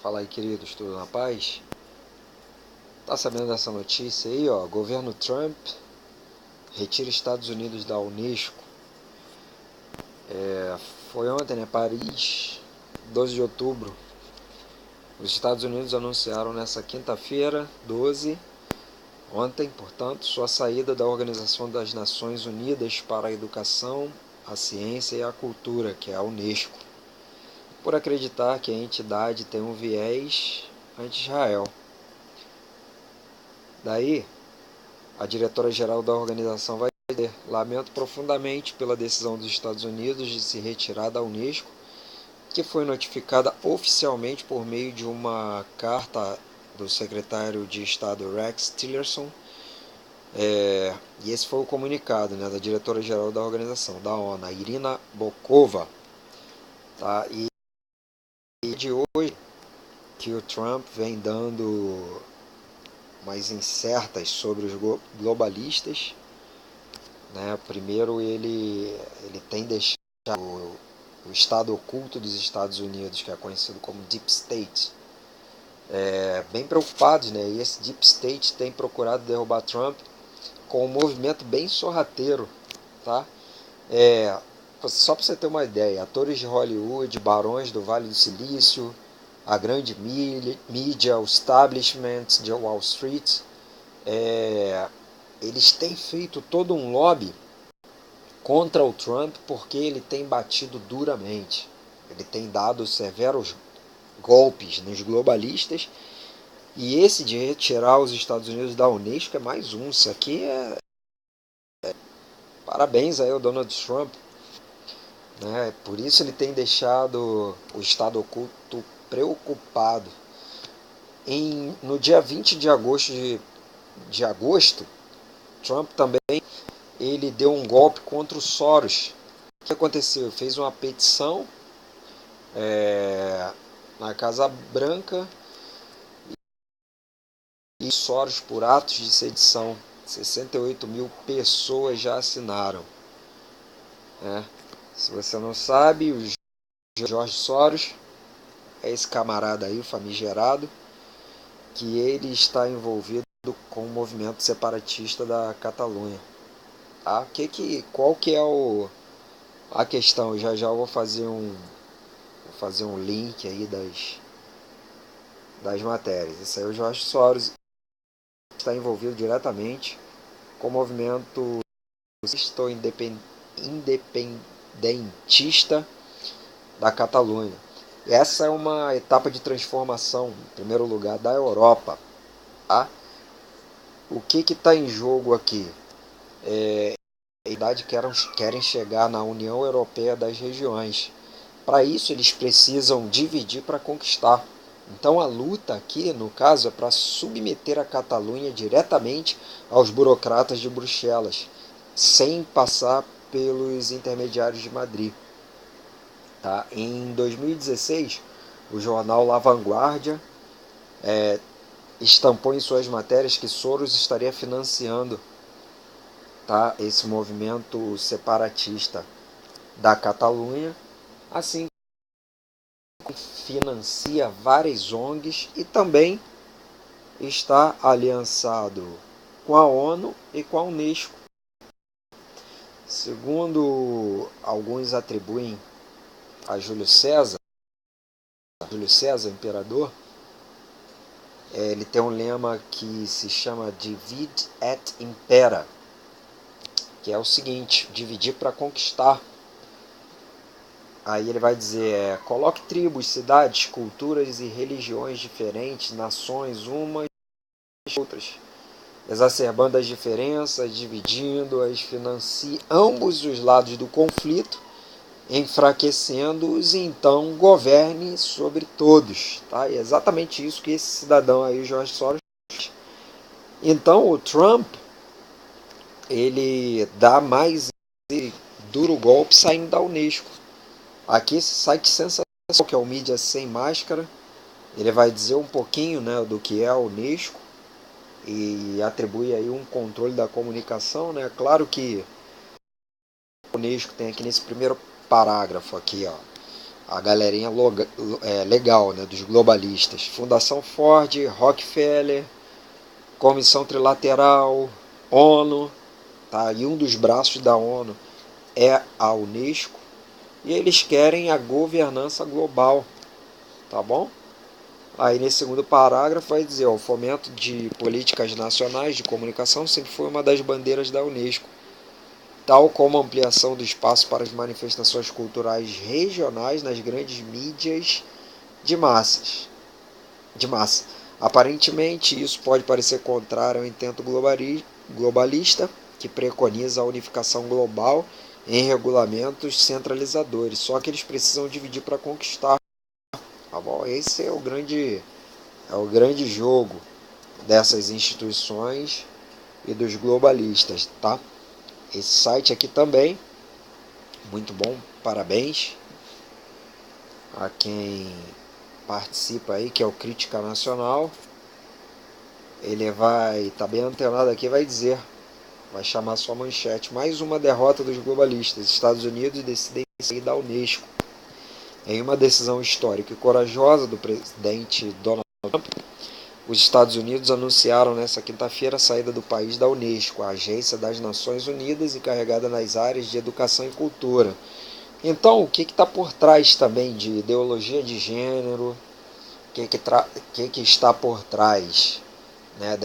Fala aí, queridos, tudo na paz? Tá sabendo dessa notícia aí, ó? Governo Trump retira Estados Unidos da Unesco. Foi ontem, né? Paris, 12 de outubro. Os Estados Unidos anunciaram nessa quinta-feira, 12, ontem, portanto, sua saída da Organização das Nações Unidas para a Educação, a Ciência e a Cultura, que é a Unesco, por acreditar que a entidade tem um viés anti-Israel. Daí, a diretora-geral da organização vai dizer: lamento profundamente pela decisão dos Estados Unidos de se retirar da Unesco, que foi notificada oficialmente por meio de uma carta do secretário de Estado Rex Tillerson. E esse foi o comunicado, né, da diretora-geral da organização, da ONU, Irina Bokova. Tá? E de hoje que o Trump vem dando mais incertas sobre os globalistas. Né? Primeiro, ele tem deixado o Estado oculto dos Estados Unidos, que é conhecido como Deep State, bem preocupados, né? E esse Deep State tem procurado derrubar Trump com um movimento bem sorrateiro, tá? Só para você ter uma ideia, atores de Hollywood, barões do Vale do Silício, a grande mídia, o establishment de Wall Street, eles têm feito todo um lobby contra o Trump porque ele tem batido duramente. Ele tem dado severos golpes nos globalistas, e esse de retirar os Estados Unidos da Unesco é mais um. Isso aqui é parabéns aí ao Donald Trump, né? Por isso ele tem deixado o Estado oculto preocupado. No dia 20 de agosto, Trump também ele deu um golpe contra o Soros. O que aconteceu? Ele fez uma petição na Casa Branca e Soros por atos de sedição. 68 mil pessoas já assinaram. Né? Se você não sabe, o George Soros é esse camarada aí, o famigerado, que ele está envolvido com o movimento separatista da Catalunha. Tá? Qual que é a questão? Já eu vou fazer um link aí das matérias. Isso aí, o George Soros está envolvido diretamente com o movimento independentista da Catalunha. Essa é uma etapa de transformação, em primeiro lugar, da Europa. Tá? O que está em jogo aqui? A idade querem chegar na União Europeia das regiões. Para isso, eles precisam dividir para conquistar. Então, a luta aqui, no caso, é para submeter a Catalunha diretamente aos burocratas de Bruxelas, sem passar pelos intermediários de Madrid. Tá? Em 2016, o jornal La Vanguardia estampou em suas matérias que Soros estaria financiando, tá, esse movimento separatista da Catalunha, assim como financia várias ONGs e também está aliançado com a ONU e com a Unesco. Segundo alguns atribuem a Júlio César, imperador, ele tem um lema que se chama Divide et Impera, que é o seguinte: dividir para conquistar. Aí ele vai dizer, coloque tribos, cidades, culturas e religiões diferentes, nações umas e outras, exacerbando as diferenças, dividindo-as, financie ambos os lados do conflito, enfraquecendo-os, e então governe sobre todos. Tá? E é exatamente isso que esse cidadão aí, o George Soros, fez. Então o Trump, ele dá mais duro golpe saindo da Unesco. Aqui esse site sensacional, que é o Mídia Sem Máscara, ele vai dizer um pouquinho, né, do que é a Unesco e atribui aí um controle da comunicação, né? Claro que a Unesco tem aqui nesse primeiro parágrafo aqui, ó, a galerinha legal, né, dos globalistas. Fundação Ford, Rockefeller, Comissão Trilateral, ONU, tá? E um dos braços da ONU é a Unesco, e eles querem a governança global, tá bom? Aí nesse segundo parágrafo vai dizer, ó, o fomento de políticas nacionais de comunicação sempre foi uma das bandeiras da Unesco, tal como a ampliação do espaço para as manifestações culturais regionais nas grandes mídias de massas. De massa. Aparentemente, isso pode parecer contrário ao intento globalista, que preconiza a unificação global em regulamentos centralizadores. Só que eles precisam dividir para conquistar. Tá bom? Esse é o grande jogo dessas instituições e dos globalistas, tá? Esse site aqui também, muito bom, parabéns a quem participa aí, que é o Crítica Nacional. Ele vai estar bem antenado aqui, vai dizer, vai chamar sua manchete: mais uma derrota dos globalistas. Estados Unidos decidem sair da Unesco. Em uma decisão histórica e corajosa do presidente Donald Trump, os Estados Unidos anunciaram nesta quinta-feira a saída do país da Unesco, a agência das Nações Unidas encarregada nas áreas de educação e cultura. Então, o que está por trás também de ideologia de gênero? O que está por trás, né,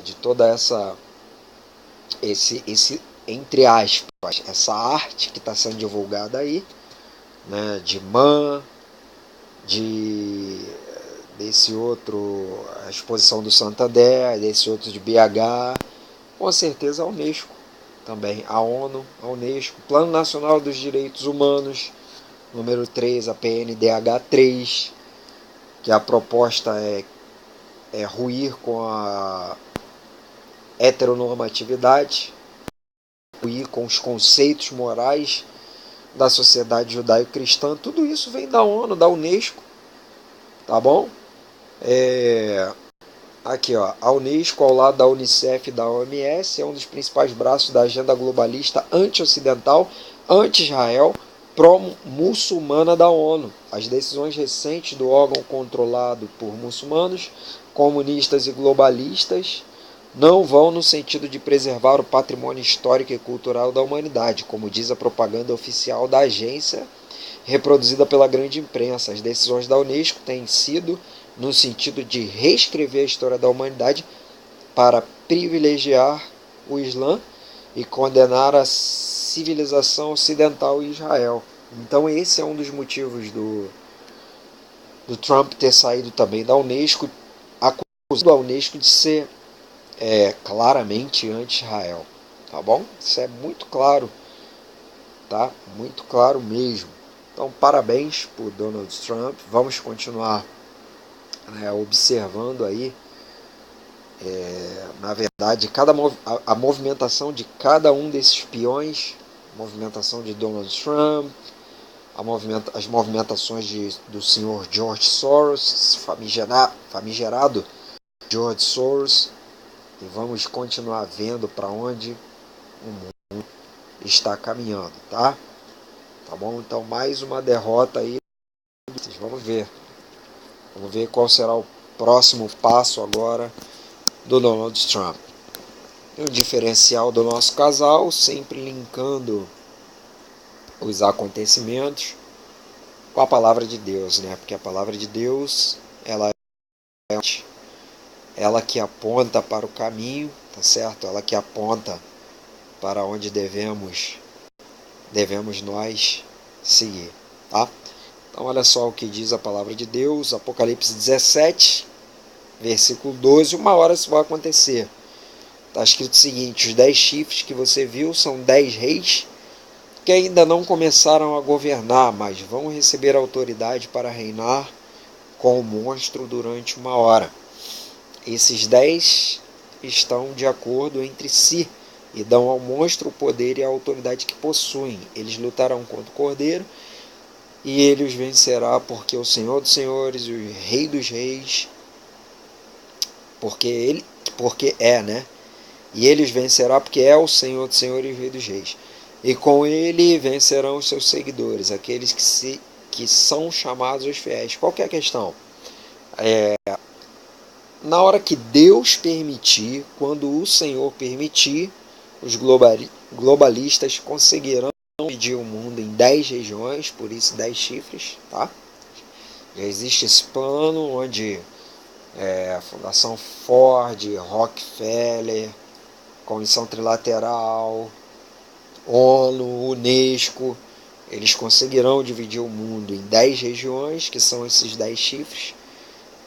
de toda esse entre aspas, essa arte que está sendo divulgada aí, né, de Man, desse outro, a exposição do Santander, desse outro de BH, com certeza a Unesco também, a ONU, a Unesco, Plano Nacional dos Direitos Humanos, número 3, a PNDH 3, que a proposta é ruir com a heteronormatividade, ruir com os conceitos morais da sociedade judaico-cristã. Tudo isso vem da ONU, da Unesco, tá bom? Aqui, ó, a Unesco, ao lado da Unicef e da OMS, é um dos principais braços da agenda globalista anti-ocidental, anti-Israel, pró-muçulmana da ONU. As decisões recentes do órgão controlado por muçulmanos, comunistas e globalistas não vão no sentido de preservar o patrimônio histórico e cultural da humanidade, como diz a propaganda oficial da agência, reproduzida pela grande imprensa. As decisões da Unesco têm sido no sentido de reescrever a história da humanidade para privilegiar o Islã e condenar a civilização ocidental e Israel. Então esse é um dos motivos do Trump ter saído também da Unesco, acusando a Unesco de ser claramente anti-Israel. Tá bom? Isso é muito claro, tá? Muito claro mesmo. Então parabéns por Donald Trump. Vamos continuar observando aí, na verdade, a movimentação de cada um desses peões, a movimentação de Donald Trump, as movimentações do senhor George Soros, famigerado George Soros, e vamos continuar vendo para onde o mundo está caminhando, tá? Tá bom? Então mais uma derrota aí, vamos ver. Vamos ver qual será o próximo passo agora do Donald Trump. E o diferencial do nosso casal, sempre linkando os acontecimentos com a palavra de Deus, né? Porque a palavra de Deus, ela que aponta para o caminho, tá certo? Ela que aponta para onde devemos nós seguir, tá? Então olha só o que diz a palavra de Deus, Apocalipse 17, versículo 12, uma hora isso vai acontecer. Está escrito o seguinte: os 10 chifres que você viu são 10 reis que ainda não começaram a governar, mas vão receber autoridade para reinar com o monstro durante uma hora. Esses 10 estão de acordo entre si e dão ao monstro o poder e a autoridade que possuem. Eles lutarão contra o cordeiro e ele os vencerá, porque o Senhor dos Senhores e o Rei dos Reis, e ele os vencerá porque é o Senhor dos Senhores e o Rei dos Reis. E com ele vencerão os seus seguidores, aqueles que se que são chamados os fiéis. Qual que é a questão? Na hora que Deus permitir, quando o Senhor permitir, os globalistas conseguirão dividir o mundo em 10 regiões, por isso 10 chifres, tá? Já existe esse plano onde a Fundação Ford, Rockefeller, Comissão Trilateral, ONU, Unesco, eles conseguirão dividir o mundo em 10 regiões, que são esses 10 chifres.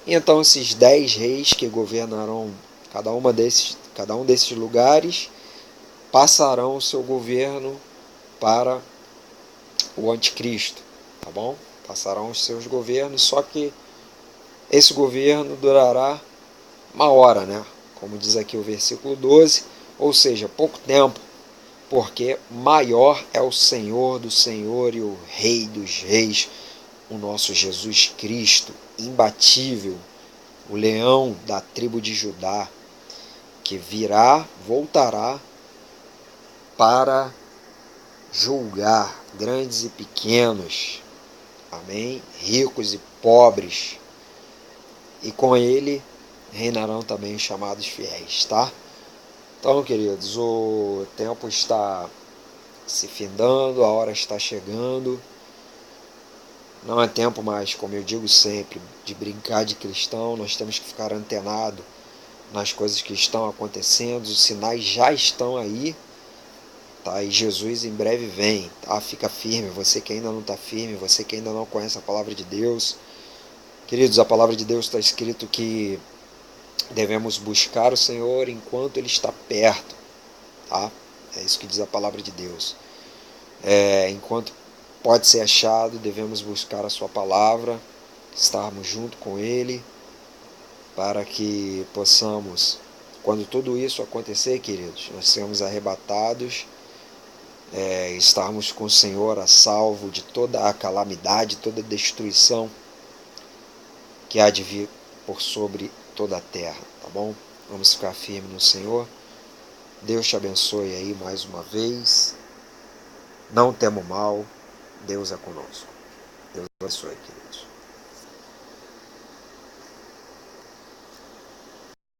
E então esses 10 reis que governarão cada um desses lugares passarão o seu governo para o anticristo, tá bom? Passarão os seus governos, só que esse governo durará uma hora, né? Como diz aqui o versículo 12, ou seja, pouco tempo, porque maior é o Senhor do Senhor e o Rei dos Reis, o nosso Jesus Cristo, imbatível, o leão da tribo de Judá, que voltará para julgar grandes e pequenos, amém? Ricos e pobres, e com ele reinarão também os chamados fiéis, tá? Então, queridos, o tempo está se findando, a hora está chegando. Não é tempo mais, como eu digo sempre, de brincar de cristão. Nós temos que ficar antenado nas coisas que estão acontecendo. Os sinais já estão aí, tá? E Jesus em breve vem, tá? Fica firme, você que ainda não está firme, você que ainda não conhece a palavra de Deus. Queridos, a palavra de Deus está escrito que devemos buscar o Senhor enquanto Ele está perto, tá? É isso que diz a palavra de Deus. Enquanto pode ser achado, devemos buscar a sua palavra, estarmos junto com Ele, para que possamos, quando tudo isso acontecer, queridos, nós sermos arrebatados, estarmos com o Senhor a salvo de toda a calamidade, toda a destruição que há de vir por sobre toda a terra, tá bom? Vamos ficar firmes no Senhor. Deus te abençoe aí mais uma vez. Não temo mal, Deus é conosco. Deus abençoe, queridos.